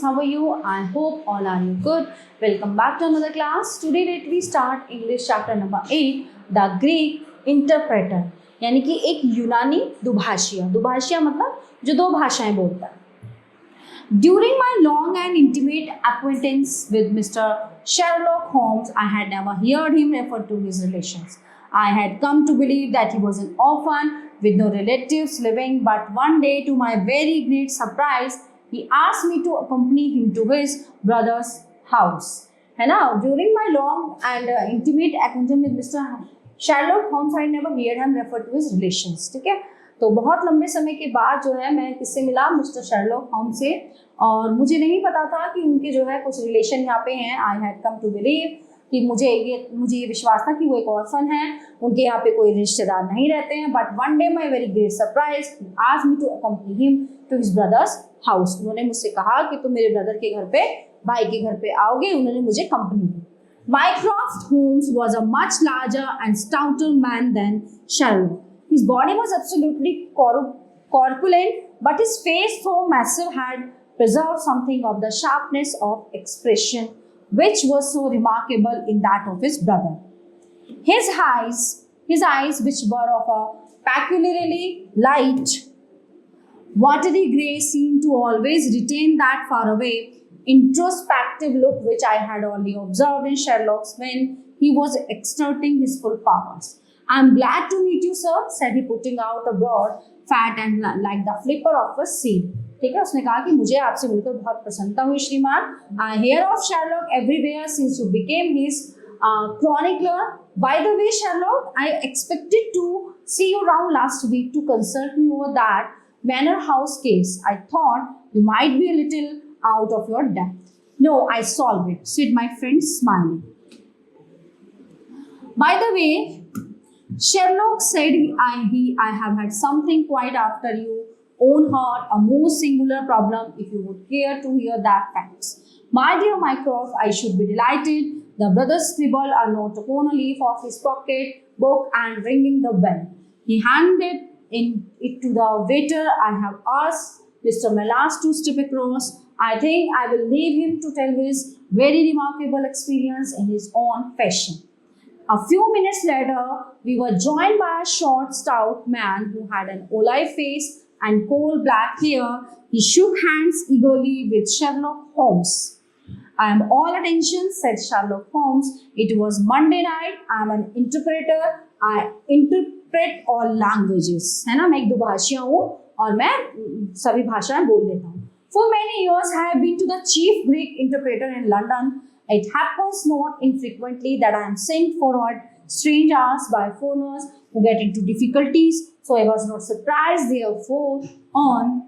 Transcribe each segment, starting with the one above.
How are you? I hope all are you good. Welcome back to another class. Today let we start English chapter number 8, the Greek interpreter. यानी कि एक यूनानी दुभाषिया. दुभाषिया मतलब जो दो भाषाएं बोलता है. During my long and intimate acquaintance with Mr. Sherlock Holmes, I had never heard him refer to his relations. I had come to believe that he was an orphan with no relatives living, but one day, to my very great surprise, he asked me to accompany him to his brother's house. है ना? During my long and intimate acquaintance with Mr. Sherlock Holmes, I never heard him refer to his relations. ठीक है? तो बहुत लंबे समय के बाद जो है मैं किससे मिला, मिस्टर शर्लॉक होम्स से, और मुझे नहीं पता था कि उनके जो है कुछ रिलेशन यहाँ पे हैं. I had come to believe कि मुझे ये विश्वास था कि वो एक ऑर्फन है, उनके यहाँ पे कोई रिश्तेदार नहीं रहते हैं. But one day my very great surprise asked me to accompany him to his brother's house. उन्होंने मुझसे कहा कि तुम मेरे ब्रदर के घर पे, भाई के घर पे आओगे. उन्होंने मुझे company the. Mycroft Holmes was a much larger and stouter man than Sherlock. His body was absolutely corpulent, but his face, though massive, had preserved something of the sharpness of expression, which was so remarkable in that of his brother. His eyes, which were of a peculiarly light, watery grey, seemed to always retain that faraway, introspective look which I had only observed in Sherlock's when he was exerting his full powers. I am glad to meet you, sir, said he, putting out a broad, fat and like the flipper of a seal. ठीक है, उसने कहा कि मुझे आपसे मिलकर बहुत प्रसन्नता हुई श्रीमान. I hear of Sherlock everywhere since you became his chronicler. By the way, Sherlock, I expected to see you round last week to consult me over that Manor House case. I thought you might be a little out of your depth. No, I solved it, said my friend, smiling. By the way, Sherlock said, I have had something quite after you own heart, a most singular problem, if you would care to hear that facts. My dear Mycroft, I should be delighted. The brothers scribbled a note upon a leaf of his pocket book and ringing the bell. He handed it to the waiter. I have asked Mr. Melas to step across. I think I will leave him to tell his very remarkable experience in his own fashion. A few minutes later, we were joined by a short, stout man who had an olive face and coal black hair. He shook hands eagerly with Sherlock Holmes. I am all attention, said Sherlock Holmes. It was Monday night. I am an interpreter. I interpret all languages. है ना, मैं एक दुभाषिया हूँ और मैं सभी भाषाएं बोल लेता हूँ. For many years, I have been to the chief Greek interpreter in London. It happens not infrequently that I am sent forward strange hours by foreigners who get into difficulties. So I was not surprised, therefore, on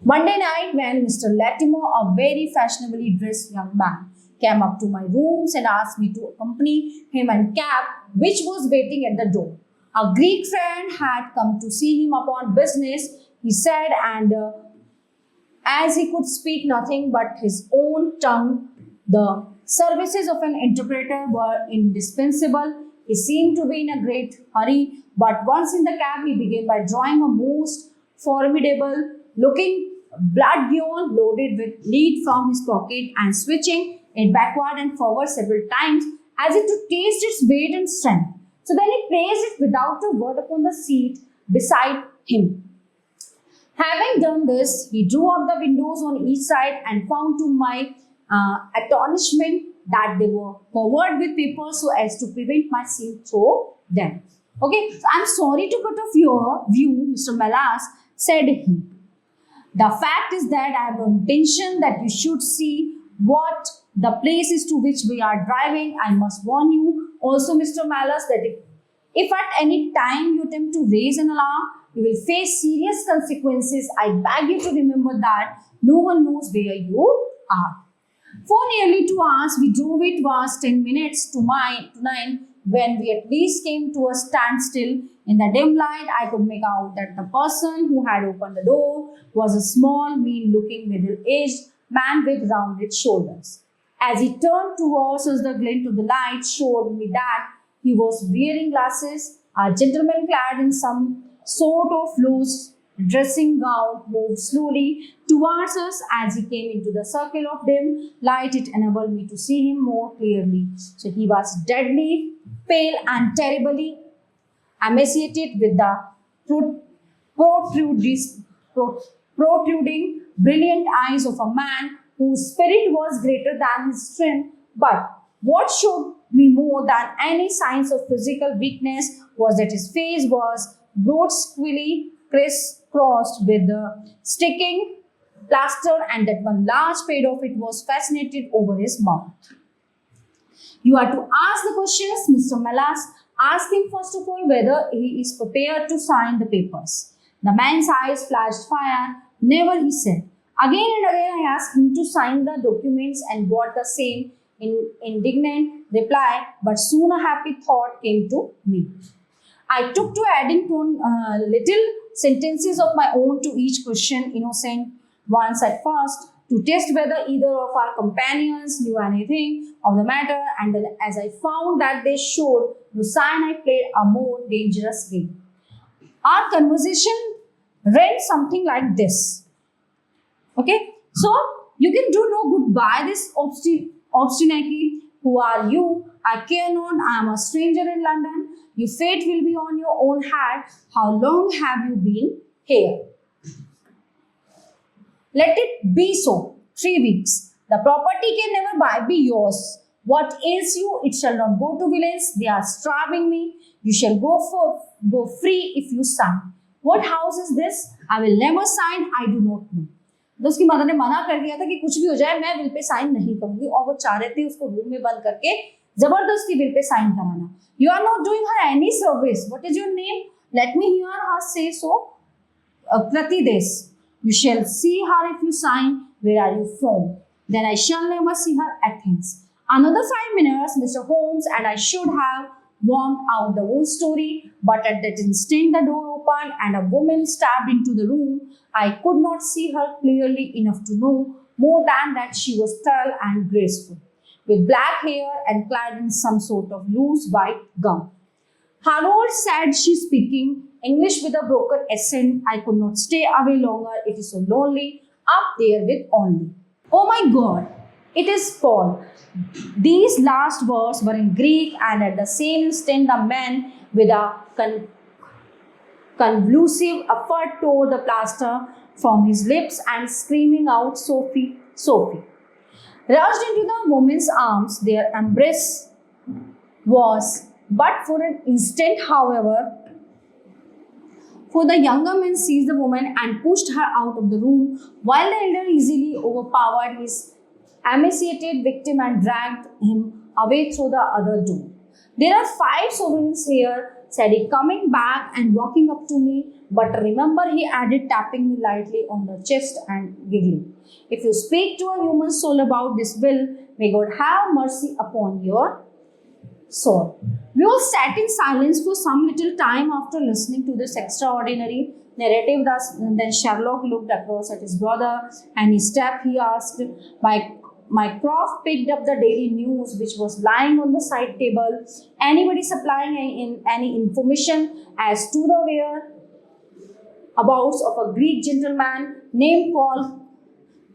Monday night when Mr. Latimer, a very fashionably dressed young man, came up to my rooms and asked me to accompany him and cab, which was waiting at the door. A Greek friend had come to see him upon business, he said, and as he could speak nothing but his own tongue, the services of an interpreter were indispensable. He seemed to be in a great hurry, but once in the cab, he began by drawing a most formidable looking blood gown loaded with lead from his pocket and switching it backward and forward several times as if to taste its weight and strength. So then he placed it without a word upon the seat beside him. Having done this, he drew up the windows on each side and found to my astonishment that they were covered with paper so as to prevent my seeing through them. Okay, so I'm sorry to cut off your view, Mr. Melas, said he. The fact is that I have no intention that you should see what the place is to which we are driving. I must warn you also, Mr. Melas, that if at any time you attempt to raise an alarm, you will face serious consequences. I beg you to remember that no one knows where you are. For nearly 2 hours, we drove. It was 10 minutes to 9 when we at least came to a standstill. In the dim light, I could make out that the person who had opened the door was a small, mean-looking, middle-aged man with rounded shoulders. As he turned towards us, the glint of the light showed me that he was wearing glasses. A gentleman clad in some sort of loose dressing gown moved slowly towards us. As he came into the circle of dim light, it enabled me to see him more clearly. So he was deadly pale and terribly emaciated, with the protrudis- pro- protruding, brilliant eyes of a man whose spirit was greater than his strength. But what showed me more than any signs of physical weakness was that his face was broad, squilly, crisscrossed with the sticking plaster, and that one large pad of it was fascinated over his mouth. You are to ask the questions, Mr. Melas. Ask him first of all whether he is prepared to sign the papers. The man's eyes flashed fire. Never, he said. Again and again I asked him to sign the documents and got the same indignant reply, but soon a happy thought came to me. I took to adding little sentences of my own to each question, innocent ones at first, to test whether either of our companions knew anything of the matter, and then as I found that they showed no sign, I played a more dangerous game. Our conversation ran something like this. Okay, so you can do no good by this obstinacy. Who are you? I care not. I am a stranger in London. Your fate will be on your own head. How long have you been here? Let it be so. 3 weeks. The property can never be yours. What ails you? It shall not go to villains. They are starving me. You shall go free if you sign. What house is this? I will never sign. I do not know. तो उसकी mother ने मना कर दिया था कि कुछ भी हो जाए मैं विल पे साइन नहीं करूंगी, और वो चाह रहे थे उसको रूम में बंद करके जबरदस्ती विल पे साइन कराना. You are not doing her any service. What is your name? Let me hear her say so. Pratides. You shall see her if you sign. Where are you from? Then I shall never see her. Athens. Another 5 minutes, Mr. Holmes, and I should have wormed out the whole story, but at that instant the door opened and a woman stepped into the room. I could not see her clearly enough to know more than that she was tall and graceful, with black hair and clad in some sort of loose white gown. Harold said, she speaking English with a broken accent. I could not stay away longer. It is so lonely up there with only. Oh my God, it is Paul. These last words were in Greek, and at the same instant the man with a convulsive effort tore the plaster from his lips and screaming out, Sophie, Sophie, rushed into the woman's arms. Their embrace was but for an instant, however, for the younger man seized the woman and pushed her out of the room, while the elder easily overpowered his emaciated victim and dragged him away through the other door. There are 5 sovereigns here, said he, coming back and walking up to me. But remember, he added, tapping me lightly on the chest and giggling, if you speak to a human soul about this will, may God have mercy upon your soul. We all sat in silence for some little time after listening to this extraordinary narrative. Then Sherlock looked across at his brother, and he stepped, he asked, Mycroft picked up the Daily News, which was lying on the side table. Anybody supplying any information as to the whereabouts of a Greek gentleman named Paul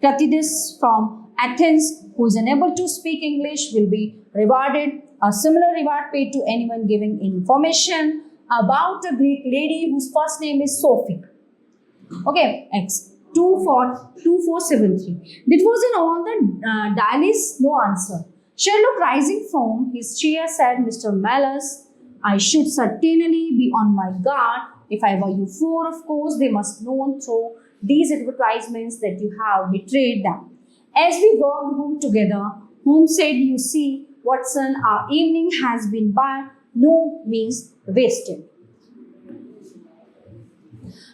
Pratides from Athens, who is unable to speak English, will be rewarded. A similar reward paid to anyone giving information about a Greek lady whose first name is Sophie. Okay, X. 2473. That was in all the diaries, no answer. Sherlock, rising from his chair, said, Mr. Malus, I should certainly be on my guard. If I were you four, of course, they must know through these advertisements that you have betrayed them. As we walked home together, Holmes said, you see, Watson, our evening has been by no means wasted.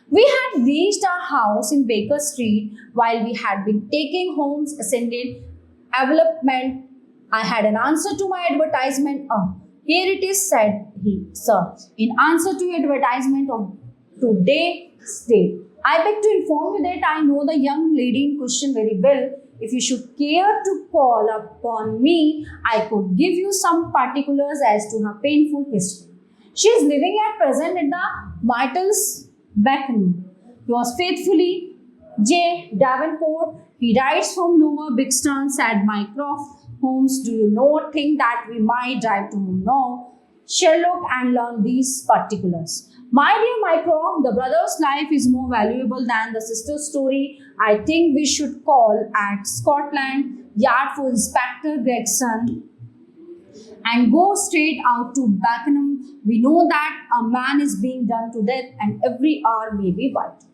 We had reached our house in Baker Street while we had been taking Holmes' ascended envelopment. I had an answer to my advertisement. Here it is, said he, sir. In answer to your advertisement of today's date, I beg to inform you that I know the young lady in question very well. If you should care to call upon me, I could give you some particulars as to her painful history. She is living at present at the Myrtles Beacon. Yours faithfully, J. Davenport. He writes from Lower Bixton, said Mycroft Holmes. Do you not think that we might drive to him now, Sherlock, and learn these particulars? My dear Mycroft, the brother's life is more valuable than the sister's story. I think we should call at Scotland Yard for Inspector Gregson and go straight out to Beckenham. We know that a man is being done to death and every hour may be but.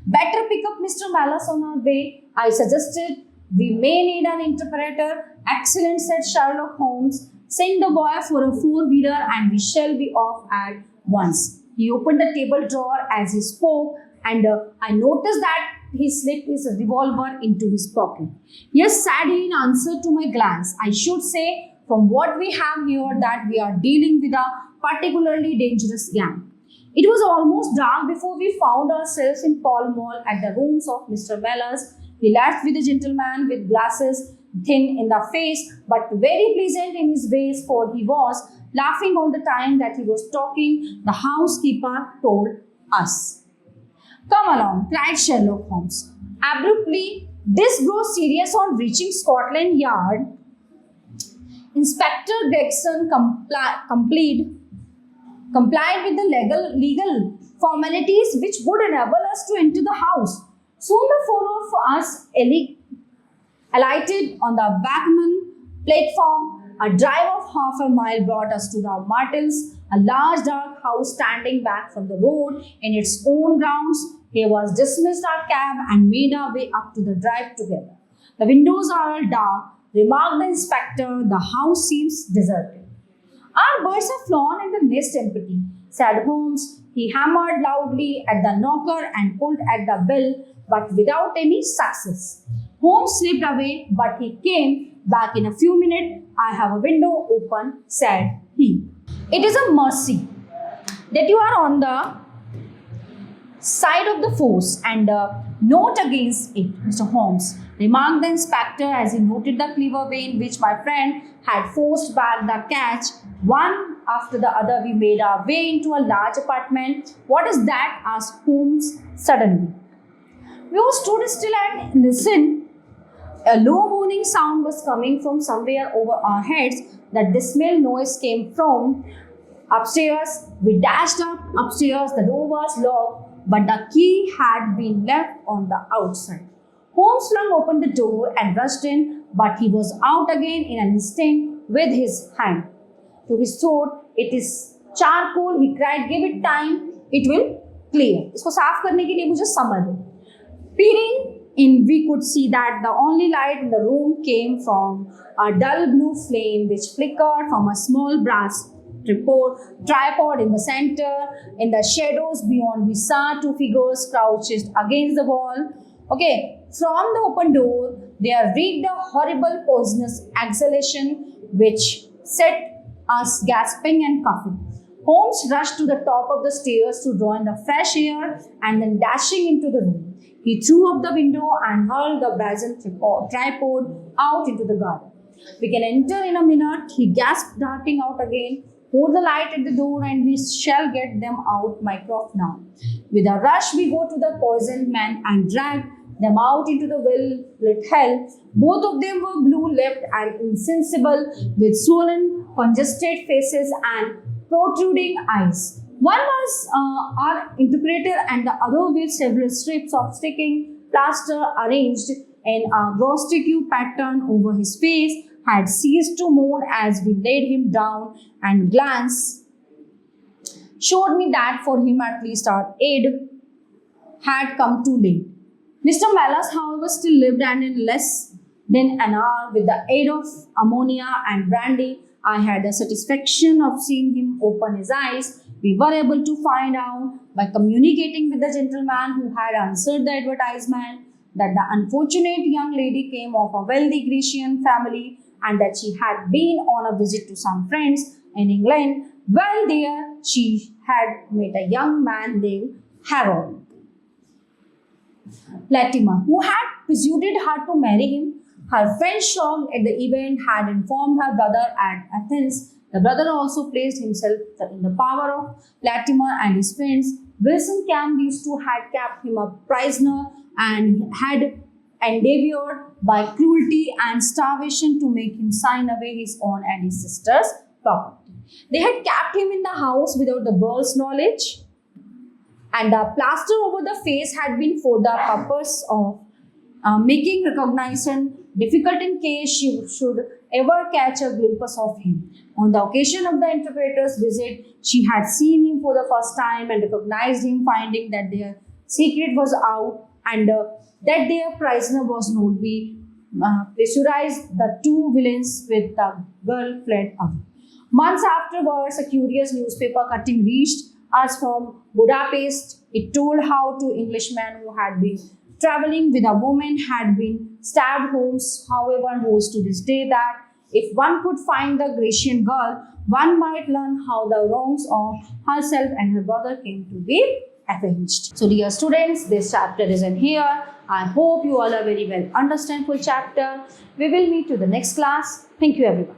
Better pick up Mr. Mallas on our way. I suggested we may need an interpreter. Excellent, said Sherlock Holmes. Send the boy for a four-wheeler and we shall be off at once. He opened the table drawer as he spoke and I noticed that he slipped his revolver into his pocket. Yes, said he in answer to my glance. I should say from what we have here that we are dealing with a particularly dangerous gang. It was almost dark before we found ourselves in Pall Mall at the rooms of Mr. Mellors. He left with a gentleman with glasses, thin in the face, but very pleasant in his ways, for he was laughing all the time that he was talking, the housekeeper told us. Come along, cried Sherlock Holmes. Abruptly, this grows serious. On reaching Scotland Yard, Inspector Gregson complied with the legal formalities which would enable us to enter the house. Soon the four of us alighted on the Backman platform. A drive of half a mile brought us to the Martins, a large dark house standing back from the road in its own grounds. Here was dismissed our cab and made our way up to the drive together. The windows are all dark, remarked the inspector. The house seems deserted. Our birds have flown and the nest empty, said Holmes. He hammered loudly at the knocker and pulled at the bell, but without any success. Holmes slipped away, but he came back in a few minutes. I have a window open, said he. It is a mercy that you are on the side of the force and note against it, Mr. Holmes, remarked the inspector as he noted the clever way in which my friend had forced back the catch. One after the other, we made our way into a large apartment. What is that? Asked Holmes suddenly. We all stood still and listened. A low moaning sound was coming from somewhere over our heads. The dismal noise came from upstairs. We dashed upstairs. The door was locked, but the key had been left on the outside. Holmes flung open the door and rushed in, but he was out again in an instant with his hand to his throat. It is charcoal, he cried. Give it time, it will clear. इसको साफ करने के लिए मुझे समय दो. Peering in, we could see that the only light in the room came from a dull blue flame which flickered from a small brass tripod in the center. In the shadows beyond, we saw two figures crouched against the wall. Okay, from the open door, there reeked a horrible poisonous exhalation which set us gasping and coughing. Holmes rushed to the top of the stairs to draw in the fresh air and then dashing into the room. He threw up the window and hurled the brazen tripod out into the garden. We can enter in a minute, he gasped, darting out again. Hold the light at the door and we shall get them out, Mycroft, now. With a rush, we go to the poisoned men and drag them out into the well-lit hell. Both of them were blue-lipped and insensible, with swollen, congested faces and protruding eyes. One was our interpreter and the other with several strips of sticking plaster arranged in a grotesque pattern over his face, had ceased to moan as we laid him down, and glance showed me that for him at least our aid had come too late. Mr. Mellors, however, still lived, and in less than an hour, with the aid of ammonia and brandy, I had the satisfaction of seeing him open his eyes. We were able to find out by communicating with the gentleman who had answered the advertisement that the unfortunate young lady came of a wealthy Grecian family and that she had been on a visit to some friends in England. While there, she had met a young man named Harold Latimer, who had persuaded her to marry him. Her friend, shocked at the event, had informed her brother at Athens The brother also placed himself in the power of Latimer and his friends. Wilson Camp, these two had kept him a prisoner and had endeavored by cruelty and starvation to make him sign away his own and his sister's property. They had kept him in the house without the girl's knowledge, and the plaster over the face had been for the purpose of making recognition difficult in case she should ever catch a glimpse of him. On the occasion of the interpreter's visit, she had seen him for the first time and recognized him, finding that their secret was out and that their prisoner was not be pressurized. The two villains with the girl fled away. Months afterwards, a curious newspaper cutting reached us from Budapest. It told how two Englishmen who had been traveling with a woman had been stabbed homes. However, holds to this day that if one could find the Grecian girl, one might learn how the wrongs of herself and her brother came to be avenged. So dear students, this chapter is in here. I hope you all are very well understand full chapter. We will meet to the next class. Thank you everyone.